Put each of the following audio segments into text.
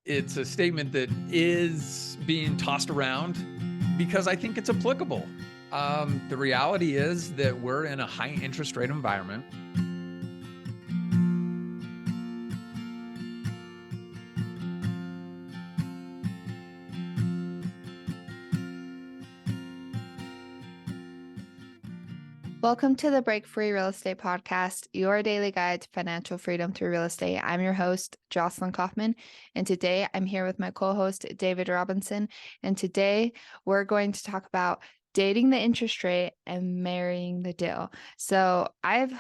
It's a statement that is being tossed around because I think it's applicable. The reality is that we're in a high interest rate environment. Welcome to the Break Free Real Estate Podcast, your daily guide to financial freedom through real estate. I'm your host, Jocelyn Kaufman, and today I'm here with my co-host, David Robinson. And today we're going to talk about dating the interest rate and marrying the deal. So I've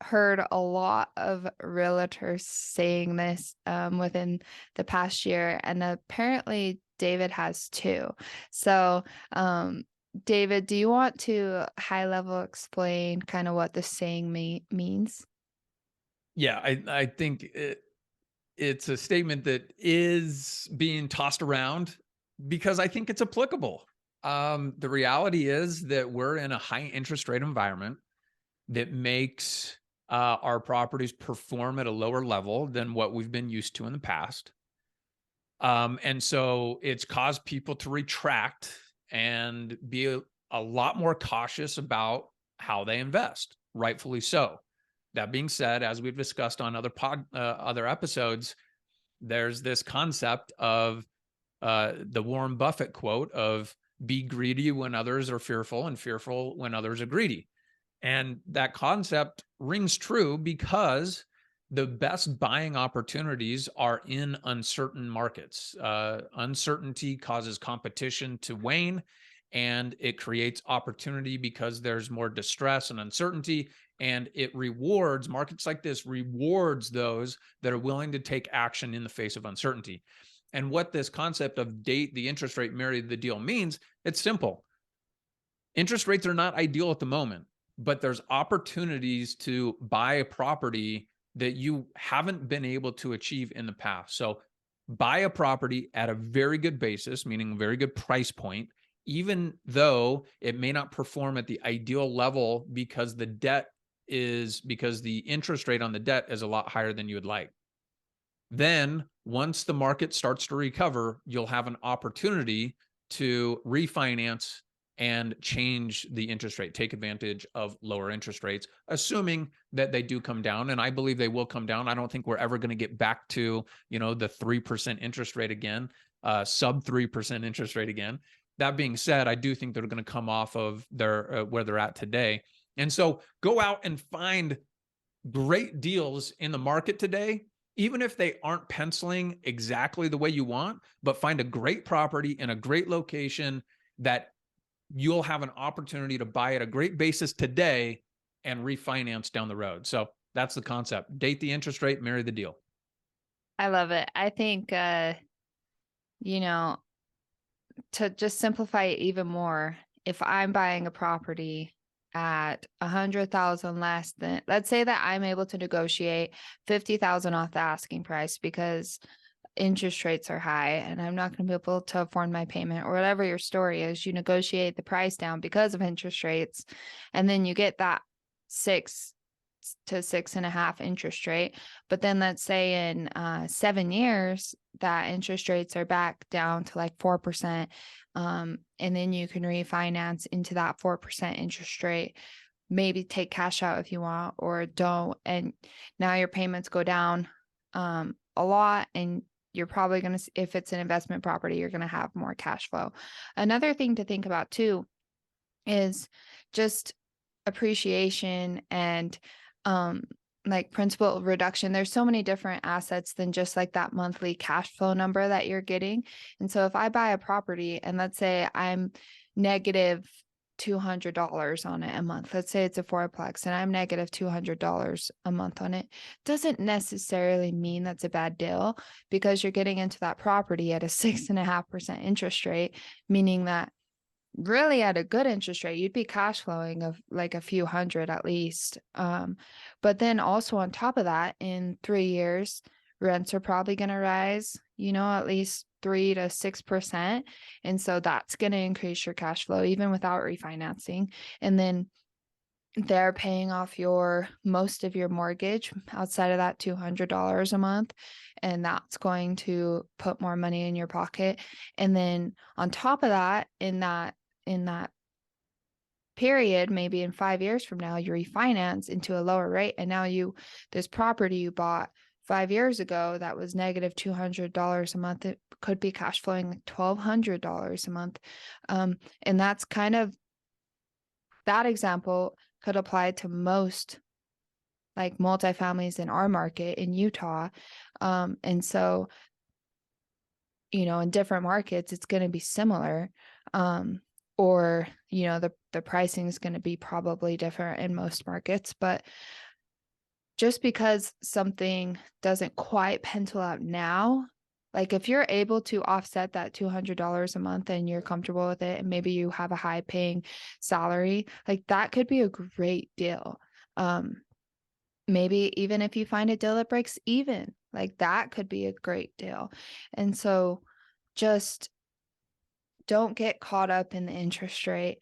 heard a lot of realtors saying this within the past year, and apparently David has too. So, David, do you want to high level explain kind of what the saying means? Yeah, I think it's a statement that is being tossed around because I think it's applicable. The reality is that we're in a high interest rate environment that makes our properties perform at a lower level than what we've been used to in the past. And so it's caused people to retract and be a lot more cautious about how they invest, rightfully so. That being said, as we've discussed on other episodes, there's this concept of the Warren Buffett quote of "Be greedy when others are fearful, and fearful when others are greedy." And that concept rings true because the best buying opportunities are in uncertain markets. Uncertainty causes competition to wane, and it creates opportunity because there's more distress and uncertainty. And it rewards, markets like this rewards those that are willing to take action in the face of uncertainty. And what this concept of date the interest rate, marry the deal means, it's simple. Interest rates are not ideal at the moment, but there's opportunities to buy a property that you haven't been able to achieve in the past. So buy a property at a very good basis, meaning a very good price point, even though it may not perform at the ideal level because the interest rate on the debt is a lot higher than you would like. Then once the market starts to recover, you'll have an opportunity to refinance and change the interest rate, take advantage of lower interest rates, assuming that they do come down. And I believe they will come down. I don't think we're ever going to get back to, the 3% interest rate again, sub 3% interest rate again. That being said, I do think they're going to come off of their where they're at today. And so go out and find great deals in the market today, even if they aren't penciling exactly the way you want, but find a great property in a great location that you'll have an opportunity to buy at a great basis today and refinance down the road. So that's the concept. Date the interest rate, marry the deal. I love it. I think, to just simplify it even more, if I'm buying a property at 100,000 less than, let's say that I'm able to negotiate 50,000 off the asking price because interest rates are high and I'm not going to be able to afford my payment, or whatever your story is, you negotiate the price down because of interest rates, and then you get that 6 to 6.5 interest rate. But then let's say in 7 years that interest rates are back down to like 4%, and then you can refinance into that 4% interest rate, maybe take cash out if you want, or don't, and now your payments go down a lot, and you're probably going to, if it's an investment property, you're going to have more cash flow. Another thing to think about too is just appreciation and like principal reduction. There's so many different assets than just like that monthly cash flow number that you're getting. And so if I buy a property and let's say I'm negative $200 on it a month, let's say it's a fourplex and I'm negative $200 a month on it, doesn't necessarily mean that's a bad deal, because you're getting into that property at a 6.5% interest rate, meaning that really at a good interest rate, you'd be cash flowing of like a few hundred at least. But then also on top of that, in 3 years, rents are probably going to rise, at least 3 to 6%. And so that's going to increase your cash flow even without refinancing. And then they're paying off most of your mortgage outside of that $200 a month, and that's going to put more money in your pocket. And then on top of that, in that period, maybe in 5 years from now, you refinance into a lower rate, and now this property you bought 5 years ago that was negative $200 a month, it could be cash flowing like $1,200 a month. And that's kind of, that example could apply to most like multifamilies in our market in Utah. And so, in different markets, it's going to be similar. Or, the pricing is going to be probably different in most markets. But just because something doesn't quite pencil out now, like if you're able to offset that $200 a month and you're comfortable with it, and maybe you have a high paying salary, like that could be a great deal. Maybe even if you find a deal that breaks even, like that could be a great deal. And so just don't get caught up in the interest rate,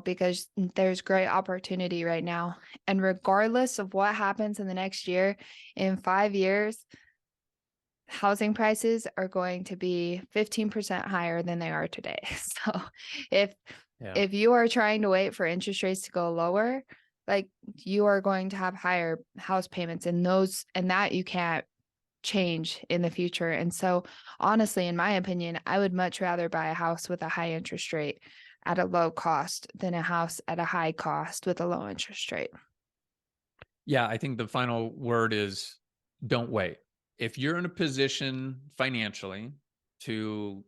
because there's great opportunity right now. And regardless of what happens in the next year, in 5 years, housing prices are going to be 15% higher than they are today. So if you are trying to wait for interest rates to go lower, like you are going to have higher house payments, and that you can't change in the future. And so honestly, in my opinion, I would much rather buy a house with a high interest rate at a low cost than a house at a high cost with a low interest rate. Yeah, I think the final word is don't wait. If you're in a position financially to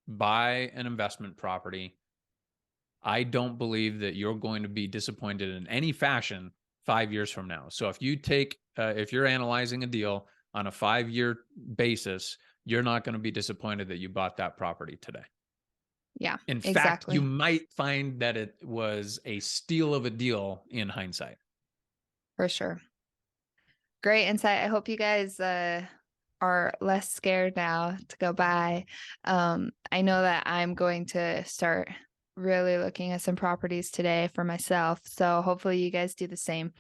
buy an investment property, I don't believe that you're going to be disappointed in any fashion 5 years from now. So if you're analyzing a deal on a 5-year basis, you're not going to be disappointed that you bought that property today. Yeah, In fact, exactly. you might find that it was a steal of a deal in hindsight. For sure. Great insight. I hope you guys are less scared now to go buy. I know that I'm going to start really looking at some properties today for myself. So hopefully you guys do the same.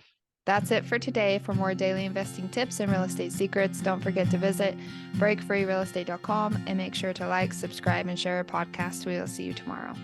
That's it for today. For more daily investing tips and real estate secrets, don't forget to visit breakfreerealestate.com and make sure to like, subscribe, and share our podcast. We will see you tomorrow.